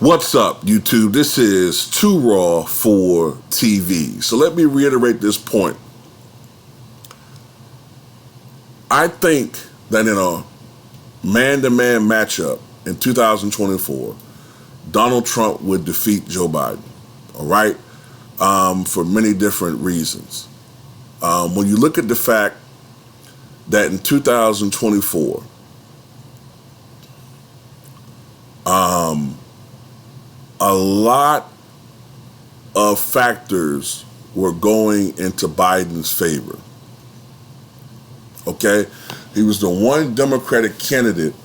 What's up, YouTube? This is Too Raw for TV. So let me reiterate this point. I think that in a man-to-man matchup in 2024, Donald Trump would defeat Joe Biden, all right, for many different reasons. When you look at the fact that in 2024, a lot of factors were going into Biden's favor. Okay? He was the one Democratic candidate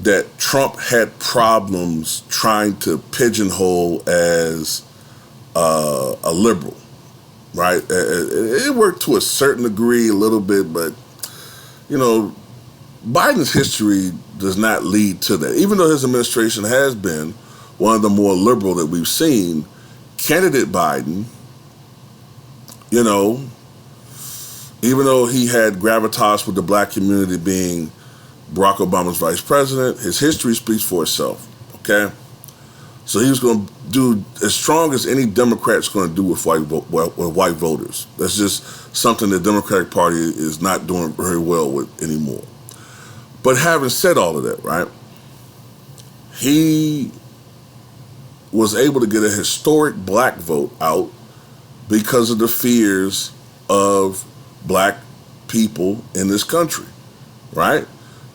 that Trump had problems trying to pigeonhole as a liberal, right? It worked to a certain degree, a little bit, but, you know, Biden's history does not lead to that. Even though his administration has been one of the more liberal that we've seen, candidate Biden, you know, even though he had gravitas with the black community being Barack Obama's vice president, his history speaks for itself, okay? So he was going to do as strong as any Democrat's going to do with white voters. That's just something the Democratic Party is not doing very well with anymore. But having said all of that, right, he was able to get a historic black vote out because of the fears of black people in this country, right?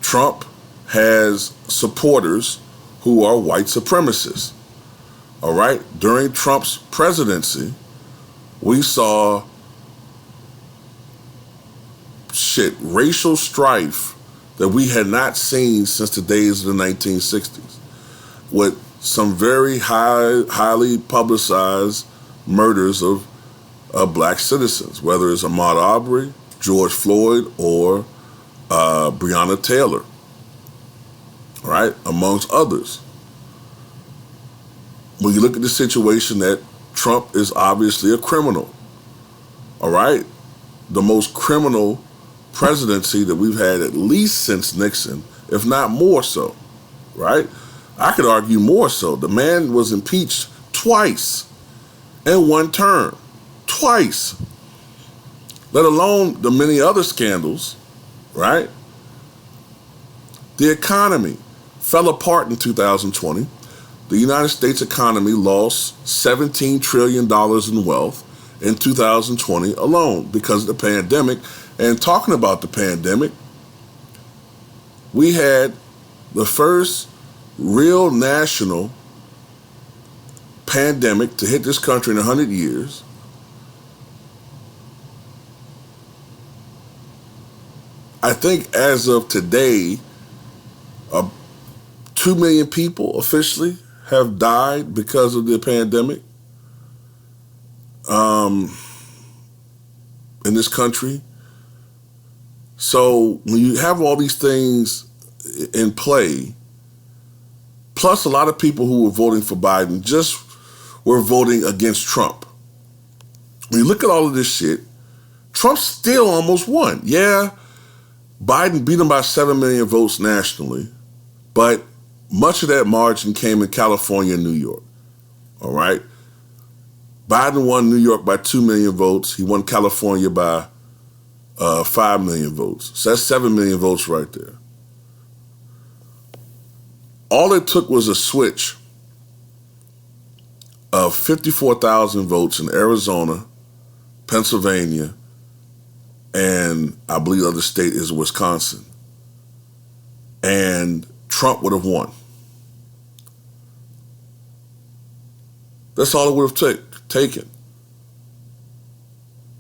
Trump has supporters who are white supremacists, all right? During Trump's presidency, we saw racial strife that we had not seen since the days of the 1960s, with some very highly publicized murders of black citizens, whether it's Ahmaud Arbery, George Floyd, or Breonna Taylor, right, amongst others. When you look at the situation that Trump is obviously a criminal, all right, the most criminal presidency that we've had at least since Nixon, if not more so, right? I could argue more so. The man was impeached twice in one term, twice, let alone the many other scandals, right? The economy fell apart in 2020. The United States economy lost $17 trillion in wealth in 2020 alone because of the pandemic. And talking about the pandemic, we had the first real national pandemic to hit this country in 100 years. I think as of today, 2 million people officially have died because of the pandemic in this country. So when you have all these things in play, plus a lot of people who were voting for Biden just were voting against Trump. When you look at all of this shit, Trump still almost won. Yeah, Biden beat him by 7 million votes nationally, but much of that margin came in California and New York, all right? Biden won New York by 2 million votes. He won California by 5 million votes. So that's 7 million votes right there. All it took was a switch of 54,000 votes in Arizona, Pennsylvania, and I believe the other state is Wisconsin. And Trump would have won. That's all it would have taken,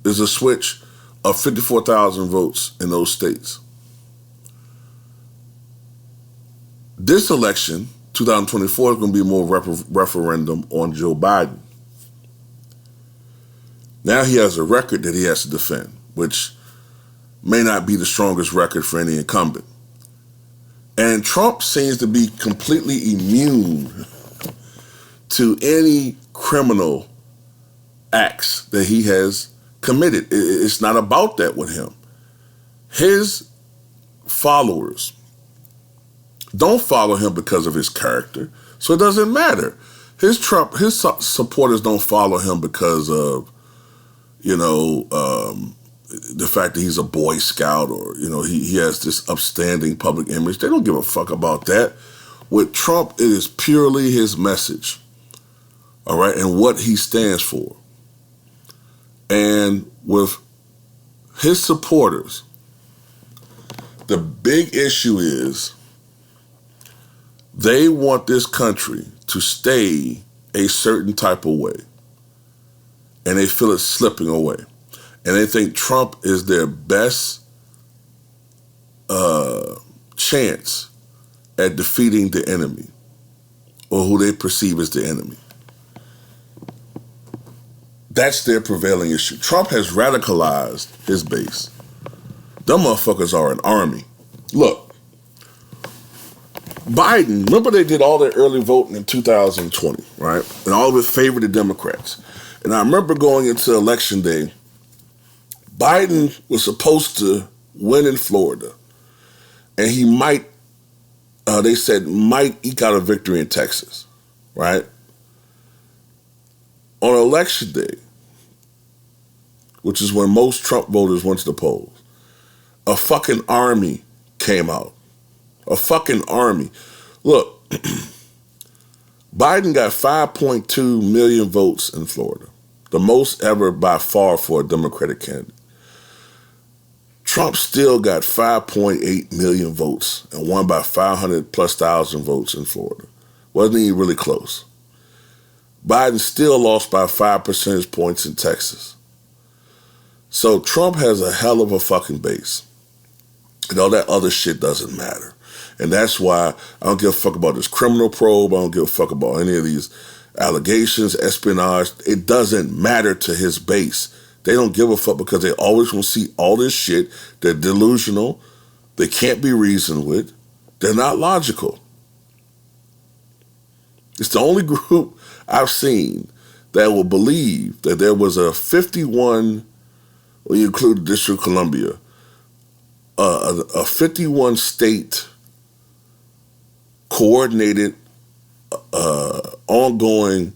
is a switch of 54,000 votes in those states. This election, 2024, is going to be more referendum on Joe Biden. Now he has a record that he has to defend, which may not be the strongest record for any incumbent. And Trump seems to be completely immune to any criminal acts that he has committed. It's not about that with him. His followers don't follow him because of his character. So it doesn't matter. His supporters don't follow him because of, the fact that he's a Boy Scout or, he has this upstanding public image. They don't give a fuck about that. With Trump, it is purely his message, all right, and what he stands for. And with his supporters, the big issue is they want this country to stay a certain type of way. And they feel it slipping away. And they think Trump is their best chance at defeating the enemy, or who they perceive as the enemy. That's their prevailing issue. Trump has radicalized his base. Them motherfuckers are an army. Look, Biden, remember they did all their early voting in 2020, right? And all of it favored the Democrats. And I remember going into Election Day, Biden was supposed to win in Florida. And he might, they said, might eke out a victory in Texas, right? On Election Day, which is when most Trump voters went to the polls, a fucking army came out. A fucking army. Look, Biden got 5.2 million votes in Florida, the most ever by far for a Democratic candidate. Trump still got 5.8 million votes and won by 500,000+ votes in Florida. Wasn't even really close. Biden still lost by 5 percentage points in Texas. So Trump has a hell of a fucking base. And all that other shit doesn't matter. And that's why I don't give a fuck about this criminal probe. I don't give a fuck about any of these allegations, espionage. It doesn't matter to his base. They don't give a fuck because they always want to see all this shit. They're delusional. They can't be reasoned with. They're not logical. It's the only group I've seen that will believe that there was a 51, when you include the District of Columbia, a 51 state coordinated ongoing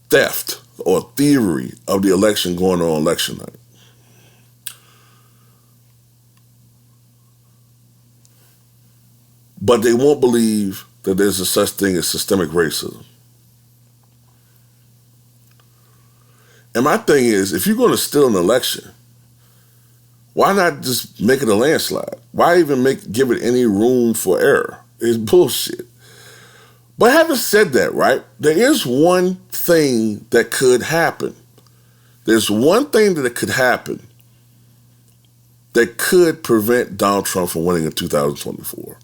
theft or thievery of the election going on election night. But they won't believe that there's a such thing as systemic racism. And my thing is, if you're going to steal an election, why not just make it a landslide? Why even give it any room for error? It's bullshit. But having said that, right, there is one thing that could happen. There's one thing that could happen that could prevent Donald Trump from winning in 2024.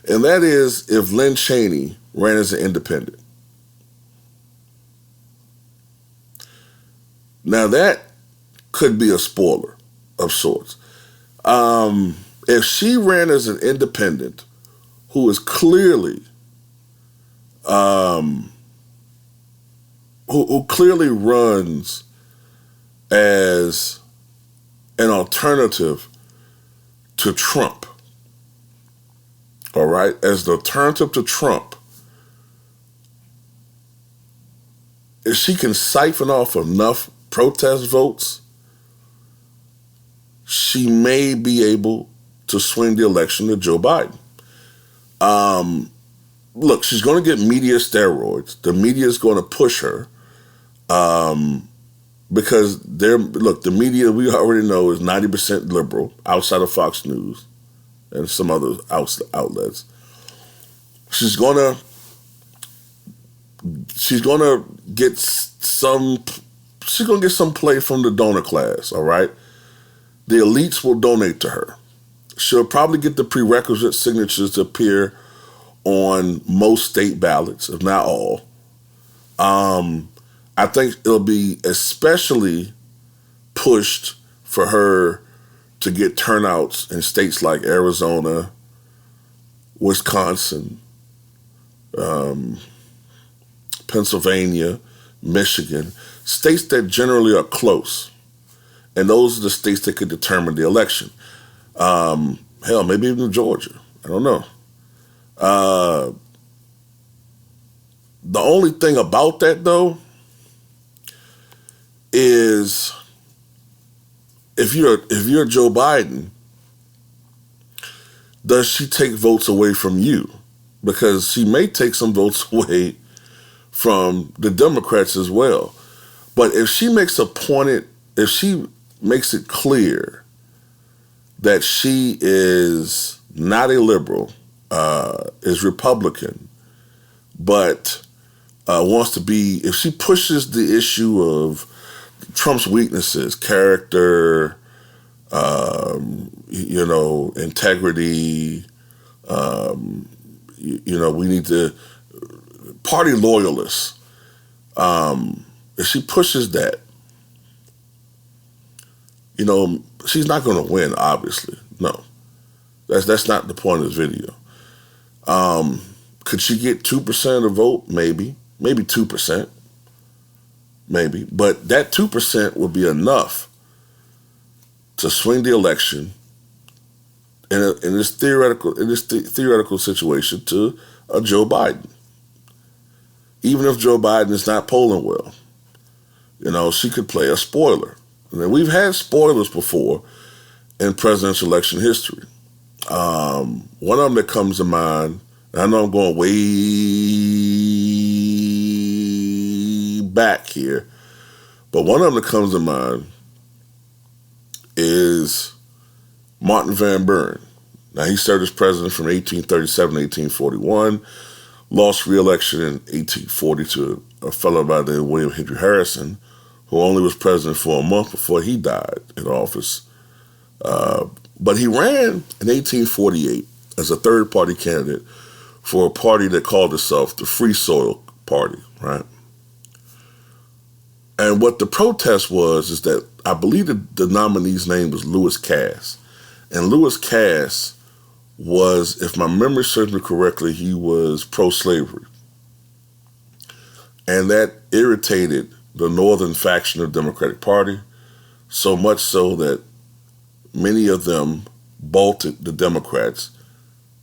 And that is if Liz Cheney ran as an independent. Now that could be a spoiler of sorts. If she ran as an independent who is clearly who clearly runs as an alternative to Trump, all right, as the alternative to Trump, if she can siphon off enough protest votes, she may be able to swing the election to Joe Biden. Look, she's going to get media steroids. The media is going to push her because the media we already know is 90% liberal outside of Fox News and some other outlets. She's going to get some play from the donor class, all right? The elites will donate to her. She'll probably get the prerequisite signatures to appear on most state ballots, if not all. I think it'll be especially pushed for her to get turnouts in states like Arizona, Wisconsin, Pennsylvania, Michigan, states that generally are close. And those are the states that could determine the election. Hell, maybe even Georgia. I don't know. The only thing about that, though, is if you're Joe Biden, does she take votes away from you? Because she may take some votes away from the Democrats as well. But if she makes it clear that she is not a liberal, is Republican, but wants to be, if she pushes the issue of Trump's weaknesses, character, integrity, we need to, party loyalists, if she pushes that, she's not going to win, obviously. No. That's not the point of this video. Could she get 2% of the vote? Maybe. Maybe 2%. Maybe. But that 2% would be enough to swing the election in this theoretical situation to a Joe Biden. Even if Joe Biden is not polling well, she could play a spoiler. And we've had spoilers before in presidential election history. One of them that comes to mind, and I know I'm going way back here, but one of them that comes to mind is Martin Van Buren. Now, he served as president from 1837 to 1841, lost re-election in 1840 to a fellow by the name of William Henry Harrison, who only was president for a month before he died in office. But he ran in 1848 as a third-party candidate for a party that called itself the Free Soil Party, right? And what the protest was is that I believe the nominee's name was Lewis Cass. And Lewis Cass was, if my memory serves me correctly, he was pro-slavery. And that irritated the northern faction of the Democratic Party, so much so that many of them bolted the Democrats,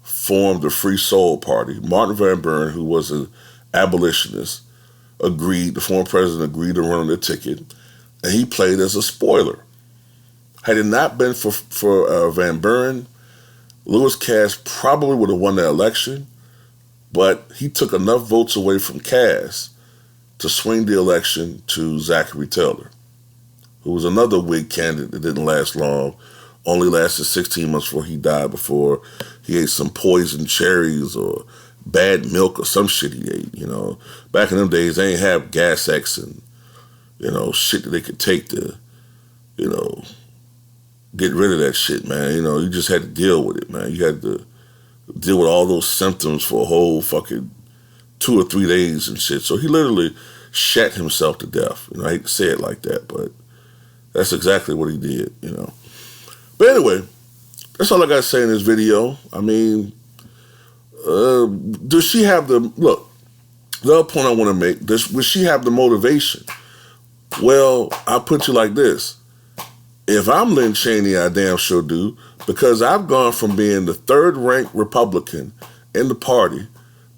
formed the Free Soil Party. Martin Van Buren, who was an abolitionist, the former president agreed to run on the ticket, and he played as a spoiler. Had it not been for Van Buren, Lewis Cass probably would have won that election, but he took enough votes away from Cass to swing the election to Zachary Taylor, who was another Whig candidate that didn't last long, only lasted 16 months before he died, before he ate some poisoned cherries or bad milk or some shit he ate, Back in them days, they ain't have Gas X and, shit that they could take to, get rid of that shit, man. You just had to deal with it, man. You had to deal with all those symptoms for a whole fucking 2 or 3 days and shit. So he literally shat himself to death. I hate to say it like that, but that's exactly what he did, But anyway, that's all I got to say in this video. I mean, does she have the other point I want to make, will she have the motivation? Well, I'll put you like this. If I'm Liz Cheney, I damn sure do, because I've gone from being the third-ranked Republican in the party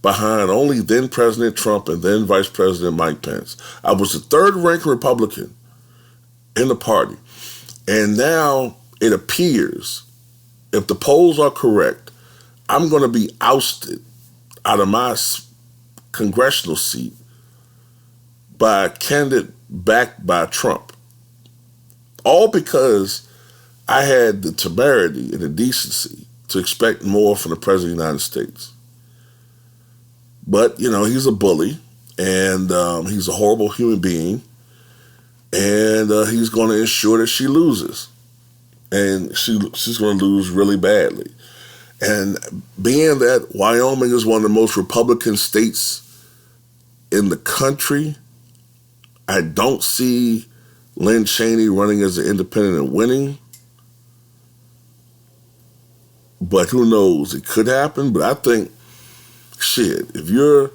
behind only then President Trump and then Vice President Mike Pence. I was the third-ranked Republican in the party. And now it appears, if the polls are correct, I'm going to be ousted out of my congressional seat by a candidate backed by Trump. All because I had the temerity and the decency to expect more from the President of the United States. But, he's a bully, and he's a horrible human being, and he's going to ensure that she loses. And she's going to lose really badly. And being that Wyoming is one of the most Republican states in the country, I don't see Liz Cheney running as an independent and winning. But who knows? It could happen. But I think, shit, if you're,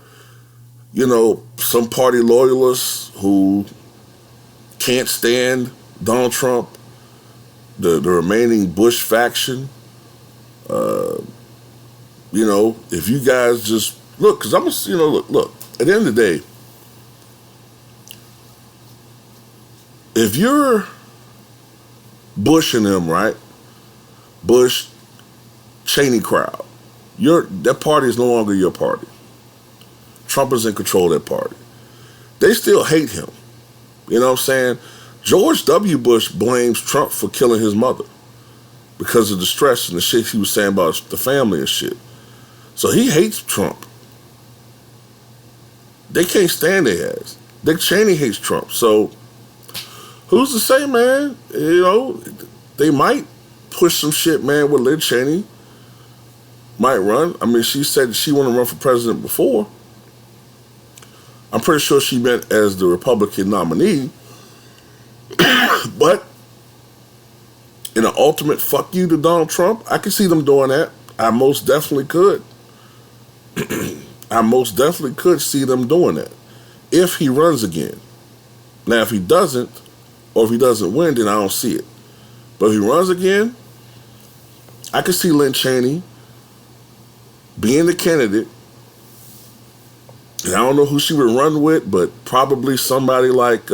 some party loyalists who can't stand Donald Trump, the remaining Bush faction, if you guys just look, because look, at the end of the day, if you're Bush and them, right? Bush, Cheney crowd, that party is no longer your party. Trump is in control of that party. They still hate him. You know what I'm saying? George W. Bush blames Trump for killing his mother because of the stress and the shit he was saying about the family and shit. So he hates Trump. They can't stand their ass. Dick Cheney hates Trump. So who's to say, man? They might push some shit, man, with Liz Cheney. Might run. I mean, she said she wanted to run for president before. I'm pretty sure she meant as the Republican nominee. But in an ultimate fuck you to Donald Trump, I could see them doing that. I most definitely could. I most definitely could see them doing that if he runs again. Now, if he doesn't, or if he doesn't win, then I don't see it. But if he runs again, I could see Liz Cheney being the candidate. And I don't know who she would run with, but probably somebody like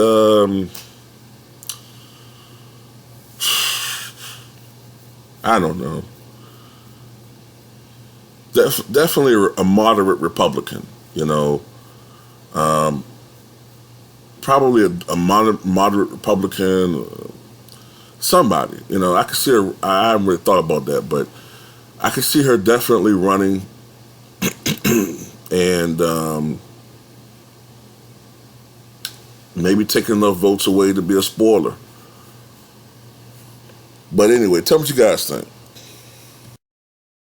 I don't know. Definitely a moderate Republican, probably a moderate Republican, somebody, I could see her. I haven't really thought about that, but I could see her definitely running and maybe taking enough votes away to be a spoiler. But anyway, tell me what you guys think.